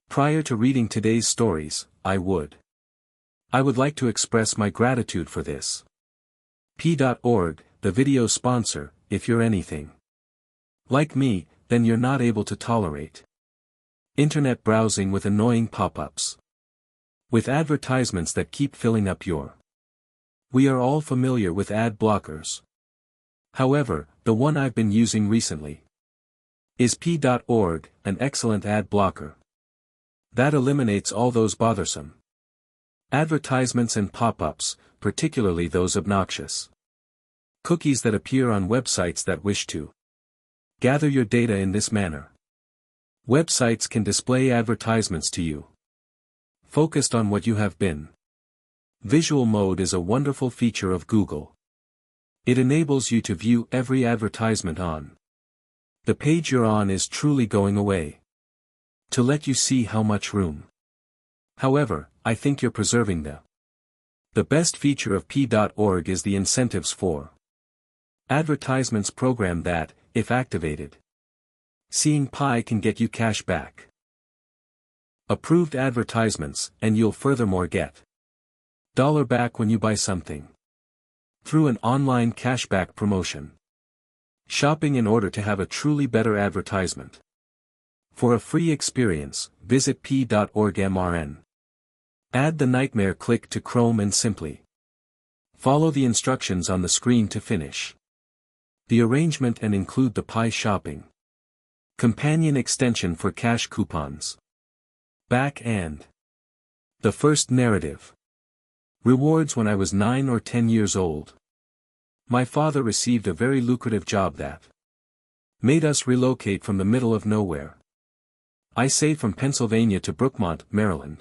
Prior to reading today's stories, I would like to express my gratitude for this. P.org, the video sponsor, if you're anything like me, then you're not able to tolerate internet browsing with annoying pop-ups, with advertisements that keep filling up your. We are all familiar with ad blockers. However, the one I've been using recently is P.org, an excellent ad blocker that eliminates all those bothersome advertisements and pop-ups, particularly those obnoxious cookies that appear on websites that wish to gather your data in this manner. Websites can display advertisements to you focused on what you have been. Visual mode is a wonderful feature of Google. It enables you to view every advertisement on the page you're on is truly going away to let you see how much room. However, I think you're preserving the best feature of P.org is the incentives for advertisements program that, if activated, seeing Pi can get you cash back. Approved advertisements, and you'll furthermore get $1 back when you buy something through an online cashback promotion. Shopping in order to have a truly better advertisement. For a free experience, visit P.org/mrn. Add the nightmare click to Chrome and simply follow the instructions on the screen to finish the arrangement and include the Pi Shopping companion extension for cash coupons. Back and the first narrative. Rewards. When I was 9 or 10 years old, my father received a very lucrative job that made us relocate from the middle of nowhere. I say from Pennsylvania to Brookmont, Maryland.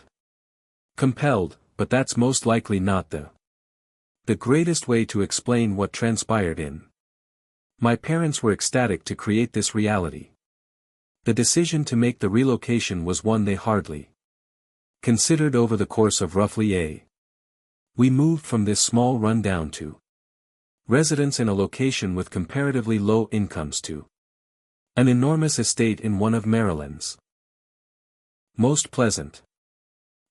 Compelled, but that's most likely not the greatest way to explain what transpired in. My parents were ecstatic to create this reality. The decision to make the relocation was one they hardly considered over the course of roughly a. We moved from this small rundown to residence in a location with comparatively low incomes to an enormous estate in one of Maryland's most pleasant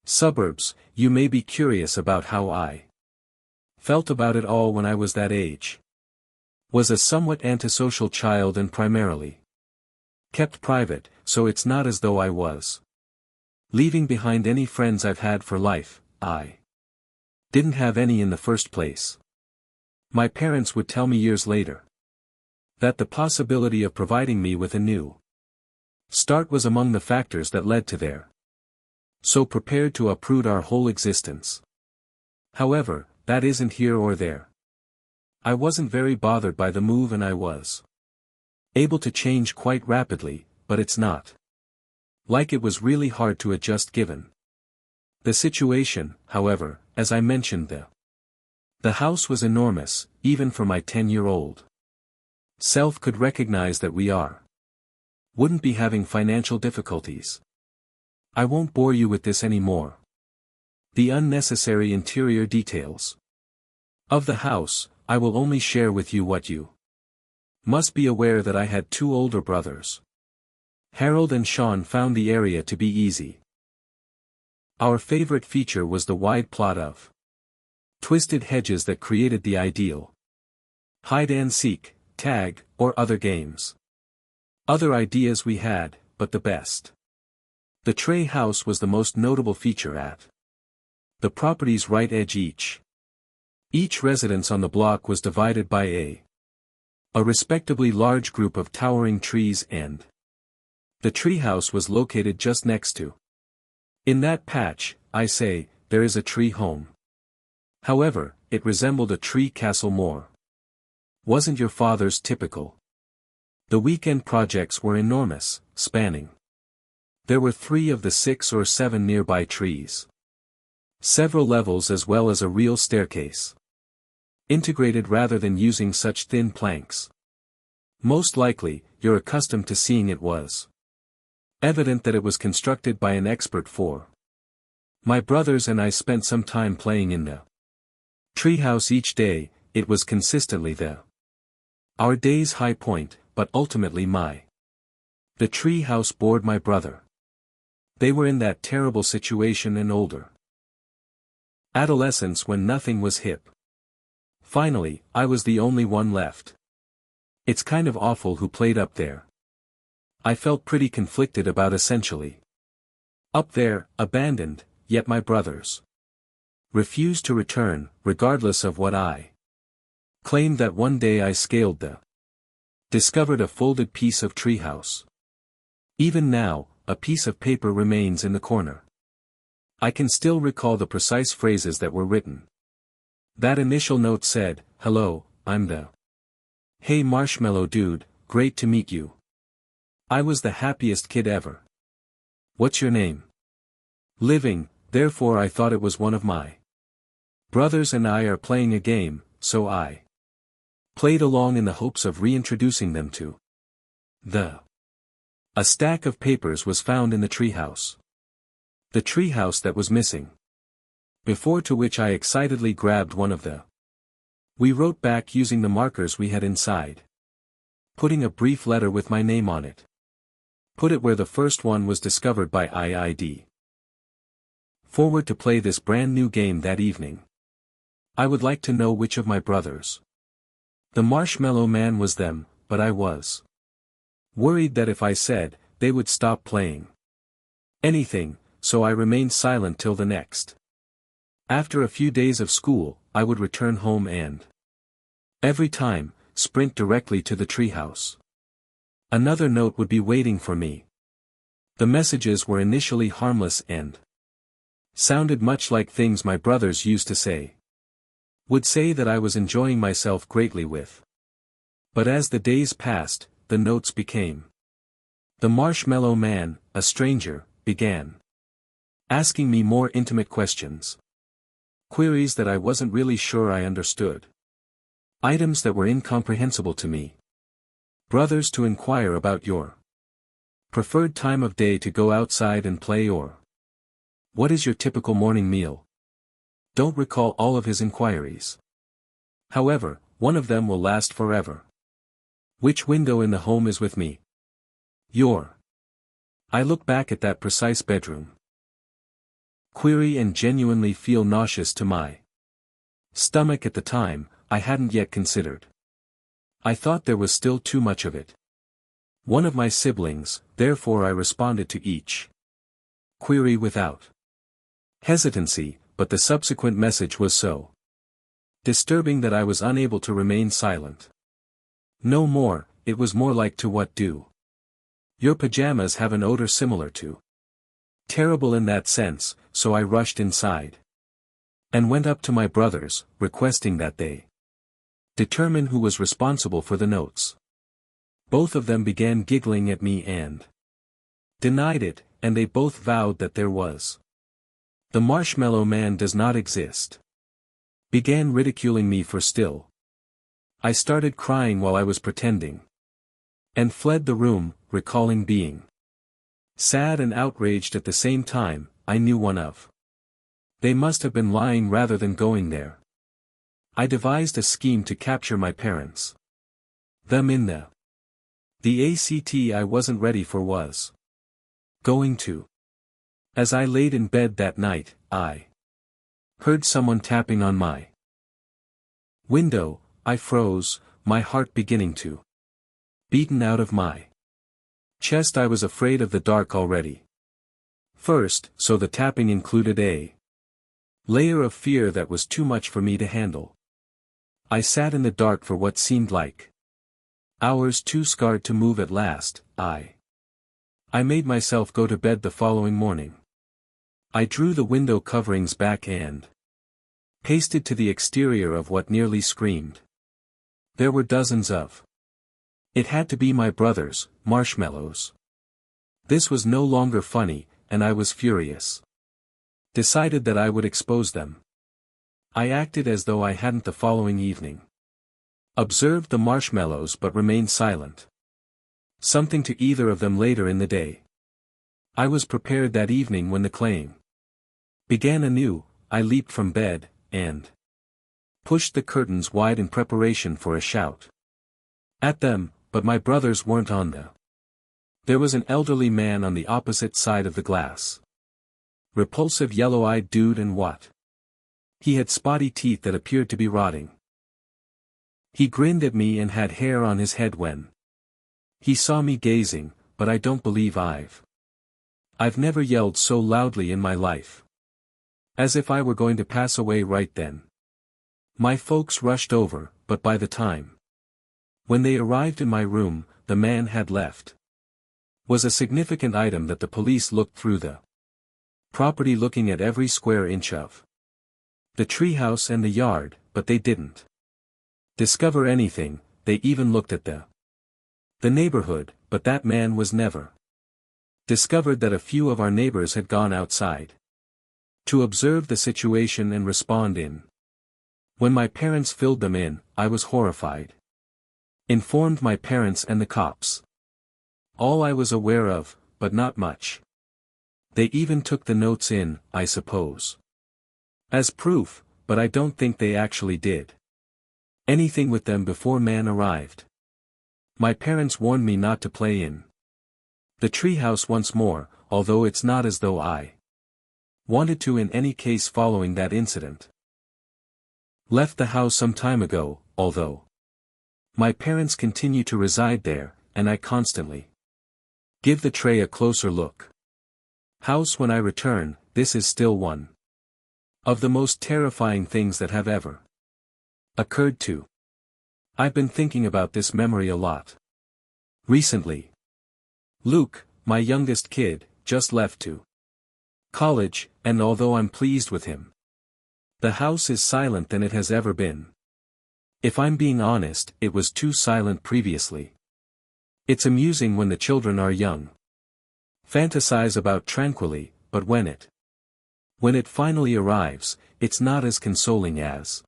suburbs. You may be curious about how I felt about it all when I was that age. Was a somewhat antisocial child and primarily kept private, so it's not as though I was leaving behind any friends I've had for life. I didn't have any in the first place. My parents would tell me years later that the possibility of providing me with a new start was among the factors that led to their so prepared to uproot our whole existence. However, that isn't here or there. I wasn't very bothered by the move and I was able to change quite rapidly, but it's not like it was really hard to adjust given the situation. However, as I mentioned, the house was enormous, even for my 10-year-old self could recognize that we wouldn't be having financial difficulties. I won't bore you with this anymore. The unnecessary interior details of the house, I will only share with you what you must be aware that I had 2 older brothers. Harold and Sean found the area to be easy. Our favorite feature was the wide plot of twisted hedges that created the ideal hide and seek, tag, or other games. Other ideas we had, but the best. The tray house was the most notable feature at the property's right edge. Each residence on the block was divided by a respectably large group of towering trees, and the treehouse was located just next to. In that patch, I say, there is a tree home. However, it resembled a tree castle more. Wasn't your father's typical? The weekend projects were enormous, spanning. There were 3 of the 6 or 7 nearby trees. Several levels as well as a real staircase. Integrated rather than using such thin planks. Most likely, you're accustomed to seeing it was evident that it was constructed by an expert for. My brothers and I spent some time playing in the treehouse each day. It was consistently our day's high point, but ultimately the treehouse bored my brother. They were in that terrible situation and older. Adolescence when nothing was hip. Finally, I was the only one left. It's kind of awful who played up there. I felt pretty conflicted about essentially. Up there, abandoned, yet my brothers refused to return, regardless of what I claimed that one day I scaled the discovered a folded piece of treehouse. Even now, a piece of paper remains in the corner. I can still recall the precise phrases that were written. That initial note said, "Hello, I'm the Hey Marshmallow Dude, great to meet you. I was the happiest kid ever. What's your name?" Living, therefore I thought it was one of my brothers and I are playing a game, so I played along in the hopes of reintroducing them to the. A stack of papers was found in the treehouse. The treehouse that was missing. Before to which I excitedly grabbed one of the. We wrote back using the markers we had inside. Putting a brief letter with my name on it. Put it where the first one was discovered by IID. Forward to play this brand new game that evening. I would like to know which of my brothers. The Marshmallow Man was them, but I was worried that if I said, they would stop playing anything, so I remained silent till the next. After a few days of school, I would return home and every time, sprint directly to the treehouse. Another note would be waiting for me. The messages were initially harmless and sounded much like things my brothers used to say. Would say that I was enjoying myself greatly with. But as the days passed, the notes became. The Marshmallow Man, a stranger, began asking me more intimate questions. Queries that I wasn't really sure I understood. Items that were incomprehensible to me. Brothers to inquire about your preferred time of day to go outside and play or what is your typical morning meal? Don't recall all of his inquiries. However, one of them will last forever. Which window in the home is with me? Your. I look back at that precise bedroom. Query and genuinely feel nauseous to my stomach at the time, I hadn't yet considered. I thought there was still too much of it. One of my siblings, therefore I responded to each query without hesitancy, but the subsequent message was so disturbing that I was unable to remain silent. No more, it was more like to what do your pajamas have an odor similar to? Terrible in that sense, so I rushed inside. And went up to my brothers, requesting that they determine who was responsible for the notes. Both of them began giggling at me and denied it, and they both vowed that there was. The Marshmallow Man does not exist. Began ridiculing me for still. I started crying while I was pretending. And fled the room, recalling being sad and outraged at the same time. I knew one of. They must have been lying rather than going there. I devised a scheme to capture my parents. Them in the ACT I wasn't ready for was going to. As I laid in bed that night, I heard someone tapping on my window. I froze, my heart beginning to beaten out of my chest. I was afraid of the dark already. First, so the tapping included a layer of fear that was too much for me to handle. I sat in the dark for what seemed like hours, too scarred to move. At last, I made myself go to bed the following morning. I drew the window coverings back and pasted to the exterior of what nearly screamed. There were dozens of. It had to be my brothers, marshmallows. This was no longer funny, and I was furious. Decided that I would expose them. I acted as though I hadn't the following evening. Observed the marshmallows but remained silent. Something to either of them later in the day. I was prepared that evening when the claim began anew. I leaped from bed, and pushed the curtains wide in preparation for a shout at them, but my brothers weren't on the There was an elderly man on the opposite side of the glass. Repulsive yellow-eyed dude and what? He had spotty teeth that appeared to be rotting. He grinned at me and had hair on his head when he saw me gazing, but I don't believe I've never yelled so loudly in my life. As if I were going to pass away right then. My folks rushed over, but by the time when they arrived in my room, the man had left. Was a significant item that the police looked through the property, looking at every square inch of the treehouse and the yard, but they didn't discover anything. They even looked at the neighborhood, but that man was never discovered. That a few of our neighbors had gone outside to observe the situation and respond in. When my parents filled them in, I was horrified. Informed my parents and the cops. All I was aware of, but not much. They even took the notes in, I suppose, as proof, but I don't think they actually did anything with them before man arrived. My parents warned me not to play in the treehouse once more, although it's not as though I wanted to in any case following that incident. Left the house some time ago, although my parents continue to reside there, and I constantly give the tray a closer look. House when I return, this is still one of the most terrifying things that have ever occurred to. I've been thinking about this memory a lot recently. Luke, my youngest kid, just left to college, and although I'm pleased with him, the house is silent than it has ever been. If I'm being honest, it was too silent previously. It's amusing when the children are young. Fantasize about tranquilly, but when it finally arrives, it's not as consoling as.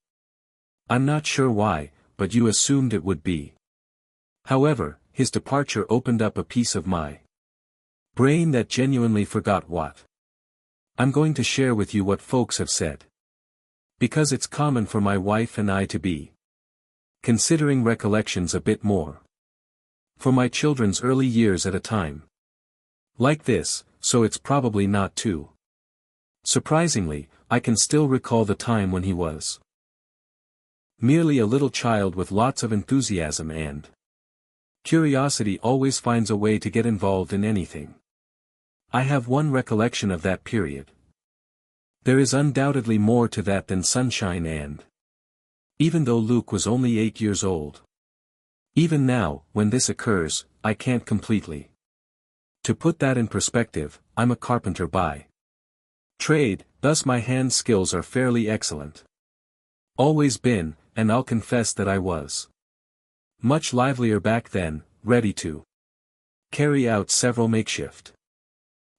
I'm not sure why, but you assumed it would be. However, his departure opened up a piece of my brain that genuinely forgot what I'm going to share with you, what folks have said. Because it's common for my wife and I to be considering recollections a bit more for my children's early years at a time like this, so it's probably not too surprisingly, I can still recall the time when he was merely a little child with lots of enthusiasm and curiosity. Always finds a way to get involved in anything. I have one recollection of that period. There is undoubtedly more to that than sunshine, and even though Luke was only 8 years old, even now, when this occurs, I can't completely. To put that in perspective, I'm a carpenter by trade, thus my hand skills are fairly excellent. Always been, and I'll confess that I was much livelier back then, ready to carry out several makeshift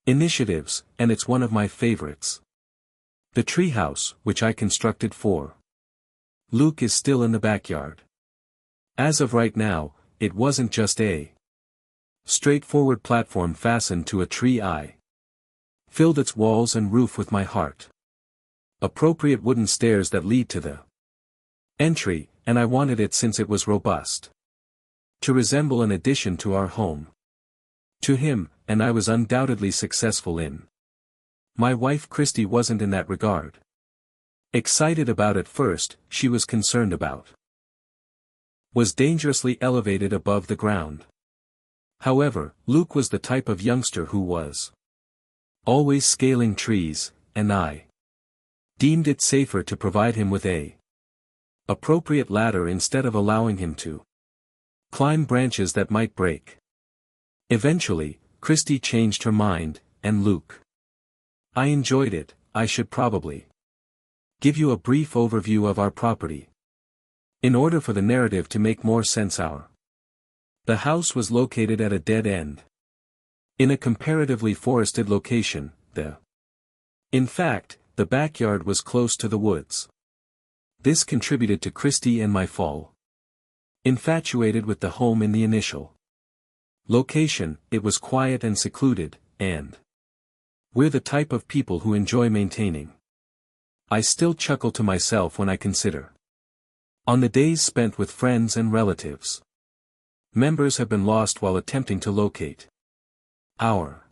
initiatives, and it's one of my favorites. The treehouse, which I constructed for Luke, is still in the backyard. As of right now, it wasn't just a straightforward platform fastened to a tree. I filled its walls and roof with my heart. Appropriate wooden stairs that lead to the entry, and I wanted it, since it was robust, to resemble an addition to our home. To him, and I was undoubtedly successful in. My wife Christy wasn't in that regard excited about at first. She was concerned about was dangerously elevated above the ground. However, Luke was the type of youngster who was always scaling trees, and I deemed it safer to provide him with a appropriate ladder instead of allowing him to climb branches that might break. Eventually, Christy changed her mind, and Luke. I enjoyed it. I should probably give you a brief overview of our property. In order for the narrative to make more sense, the house was located at a dead end. In a comparatively forested location, in fact, the backyard was close to the woods. This contributed to Christy and my fall infatuated with the home in the initial location. It was quiet and secluded, and we're the type of people who enjoy maintaining. I still chuckle to myself when I consider on the days spent with friends and relatives. Members have been lost while attempting to locate Our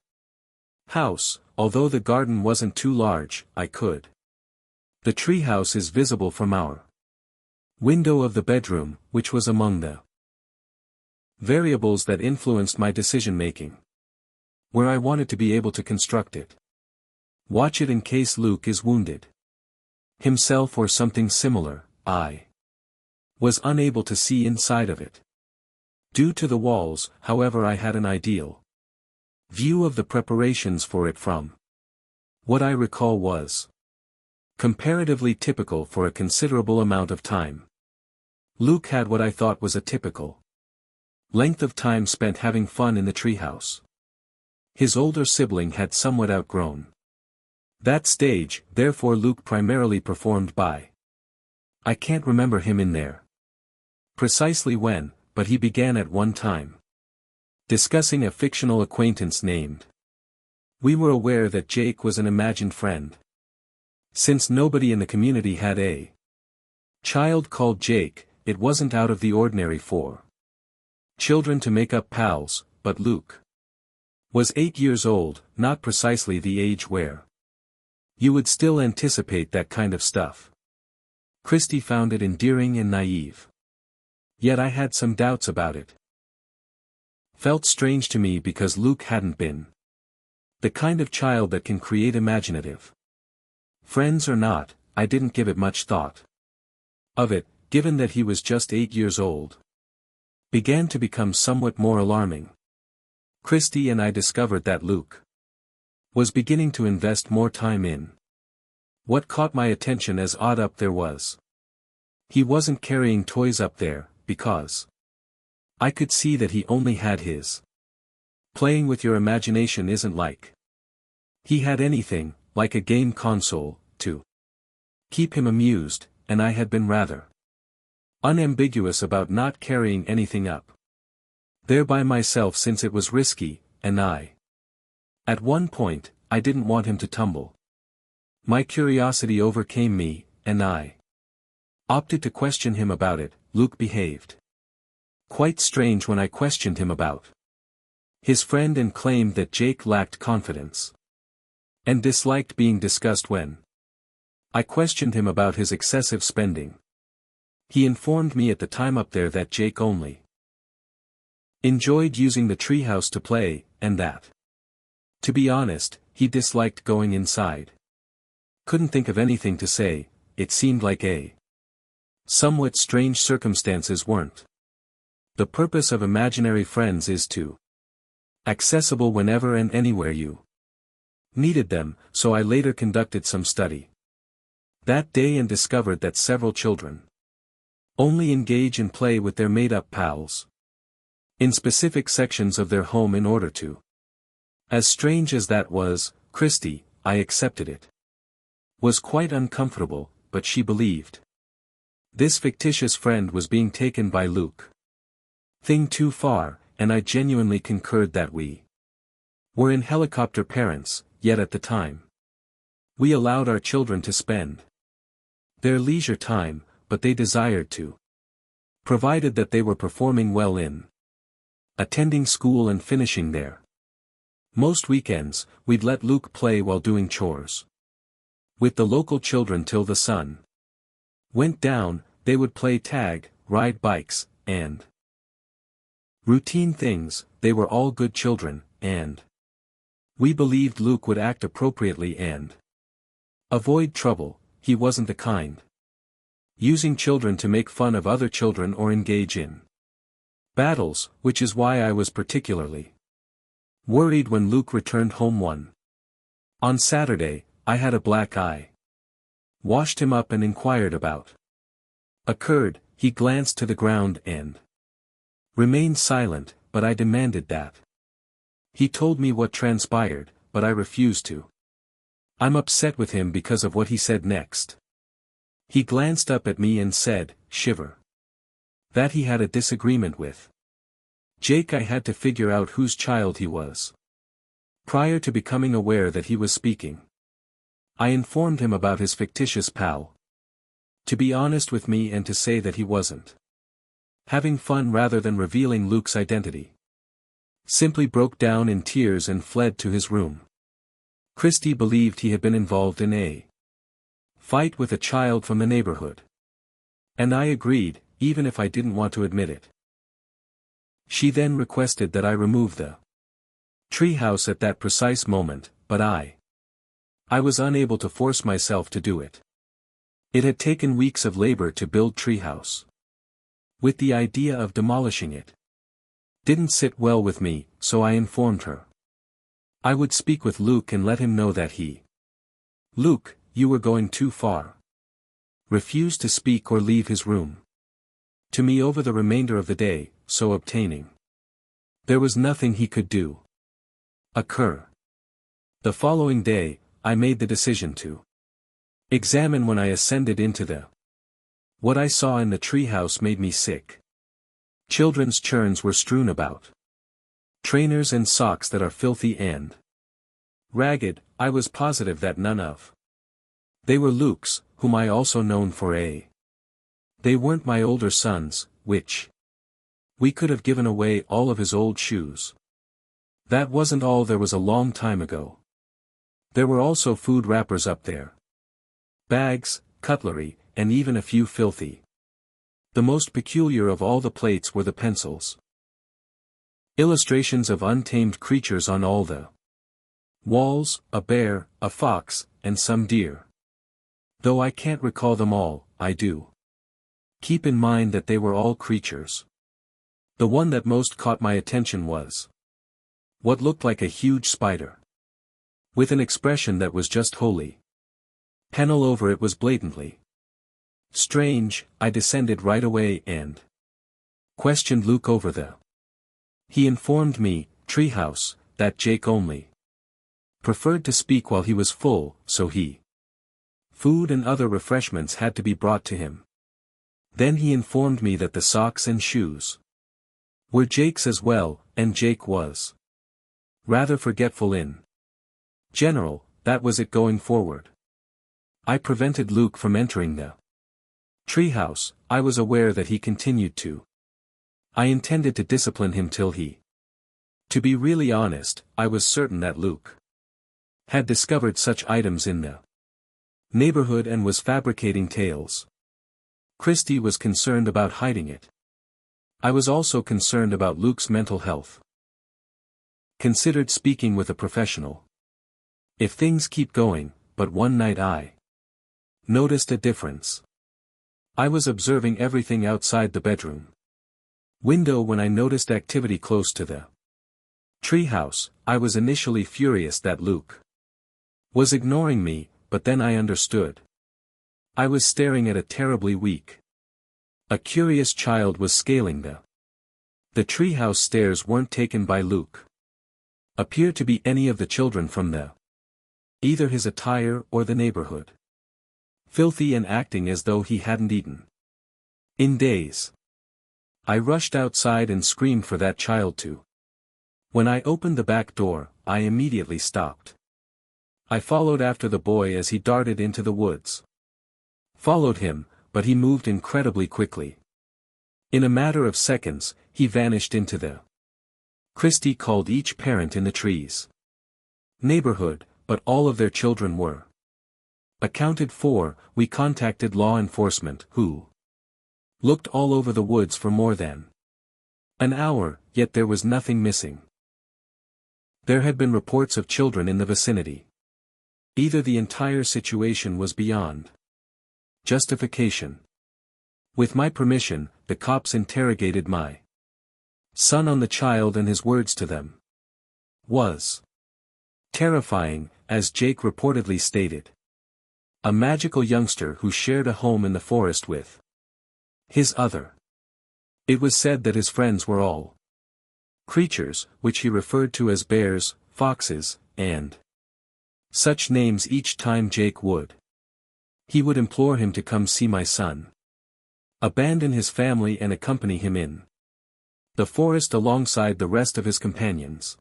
house, although the garden wasn't too large, I could. The treehouse is visible from our window of the bedroom, which was among the variables that influenced my decision-making. Where I wanted to be able to construct it. Watch it in case Luke is wounded. Himself or something similar, I was unable to see inside of it. Due to the walls, however, I had an ideal view of the preparations for it from what I recall was comparatively typical for a considerable amount of time. Luke had what I thought was a typical length of time spent having fun in the treehouse. His older sibling had somewhat outgrown that stage, therefore Luke primarily performed by. I can't remember him in there precisely when, but he began at one time discussing a fictional acquaintance named. We were aware that Jake was an imagined friend. Since nobody in the community had a child called Jake, it wasn't out of the ordinary for children to make up pals, but Luke was 8 years old, not precisely the age where you would still anticipate that kind of stuff. Christy found it endearing and naive. Yet I had some doubts about it. Felt strange to me because Luke hadn't been the kind of child that can create imaginative friends or not. I didn't give it much thought of it, given that he was just 8 years old. Began to become somewhat more alarming. Christy and I discovered that Luke was beginning to invest more time in. What caught my attention as odd up there was he wasn't carrying toys up there, because I could see that he only had his. Playing with your imagination isn't like he had anything, like a game console, to keep him amused, and I had been rather unambiguous about not carrying anything up there by myself since it was risky, and at one point, I didn't want him to tumble. My curiosity overcame me, and I opted to question him about it. Luke behaved quite strange when I questioned him about his friend and claimed that Jake lacked confidence and disliked being discussed when I questioned him about his excessive spending. He informed me at the time up there that Jake only enjoyed using the treehouse to play, and that, to be honest, he disliked going inside. Couldn't think of anything to say. It seemed like a somewhat strange circumstances weren't. The purpose of imaginary friends is to accessible whenever and anywhere you needed them, so I later conducted some study that day and discovered that several children only engage and play with their made-up pals in specific sections of their home in order to. As strange as that was, Christy, I accepted it, was quite uncomfortable, but she believed this fictitious friend was being taken by Luke thing too far, and I genuinely concurred that we were in helicopter parents, yet at the time we allowed our children to spend their leisure time, but they desired to, provided that they were performing well in attending school and finishing their most weekends. We'd let Luke play while doing chores with the local children till the sun went down. They would play tag, ride bikes, and routine things. They were all good children, and we believed Luke would act appropriately and avoid trouble. He wasn't the kind using children to make fun of other children or engage in battles, which is why I was particularly worried when Luke returned home on Saturday. I had a black eye. Washed him up and inquired about occurred. He glanced to the ground and remained silent, but I demanded that he told me what transpired, but I refused to. I'm upset with him because of what he said next. He glanced up at me and said, shiver, that he had a disagreement with Jake. I had to figure out whose child he was prior to becoming aware that he was speaking. I informed him about his fictitious pal, to be honest with me and to say that he wasn't having fun rather than revealing Luke's identity. simply broke down in tears and fled to his room. Christy believed he had been involved in a fight with a child from the neighborhood. And I agreed, even if I didn't want to admit it. She then requested that I remove the treehouse at that precise moment, but I was unable to force myself to do it. It had taken weeks of labor to build treehouse. With the idea of demolishing it didn't sit well with me, so I informed her. I would speak with Luke and let him know that Luke, you were going too far. Refused to speak or leave his room to me over the remainder of the day, so obtaining. There was nothing he could do. Occur. The following day, I made the decision to examine when I ascended into the. What I saw in the treehouse made me sick. Children's churns were strewn about. Trainers and socks that are filthy and ragged. I was positive that none of they were Luke's, whom I also known for a. They weren't my older sons, which we could have given away all of his old shoes. That wasn't all. There was a long time ago. There were also food wrappers up there. Bags, cutlery, and even a few filthy. The most peculiar of all the plates were the pencils. Illustrations of untamed creatures on all the walls, a bear, a fox, and some deer. Though I can't recall them all, I do keep in mind that they were all creatures. The one that most caught my attention was what looked like a huge spider, with an expression that was just holy. Panel over it was blatantly strange. I descended right away and questioned Luke over the. He informed me, treehouse, that Jake only preferred to speak while he was full, so food and other refreshments had to be brought to him. Then he informed me that the socks and shoes were Jake's as well, and Jake was rather forgetful in general. That was it going forward. I prevented Luke from entering the treehouse. I was aware that he continued to. I intended to discipline him till he. To be really honest, I was certain that Luke had discovered such items in the neighborhood and was fabricating tales. Christy was concerned about hiding it. I was also concerned about Luke's mental health. Considered speaking with a professional. If things keep going, but one night I noticed a difference. I was observing everything outside the bedroom window when I noticed activity close to the treehouse. I was initially furious that Luke was ignoring me, but then I understood. I was staring at a terribly weak. A curious child was scaling the treehouse stairs. Weren't taken by Luke. Appeared to be any of the children from the either his attire or the neighborhood. Filthy and acting as though he hadn't eaten in days. I rushed outside and screamed for that child to. When I opened the back door, I immediately stopped. I followed after the boy as he darted into the woods. Followed him, but he moved incredibly quickly. In a matter of seconds, he vanished into the. Christy called each parent in the trees neighborhood, but all of their children were accounted for. We contacted law enforcement, who looked all over the woods for more than an hour, yet there was nothing missing. There had been reports of children in the vicinity. Either the entire situation was beyond justification. With my permission, the cops interrogated my son on the child, and his words to them was terrifying, as Jake reportedly stated. A magical youngster who shared a home in the forest with his other. It was said that his friends were all creatures, which he referred to as bears, foxes, and such names each time Jake would. He would implore him to come see my son. Abandon his family and accompany him in the forest alongside the rest of his companions.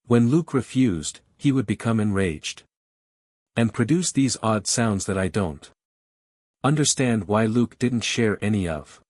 When Luke refused, he would become enraged and produce these odd sounds that I don't understand why Luke didn't share any of.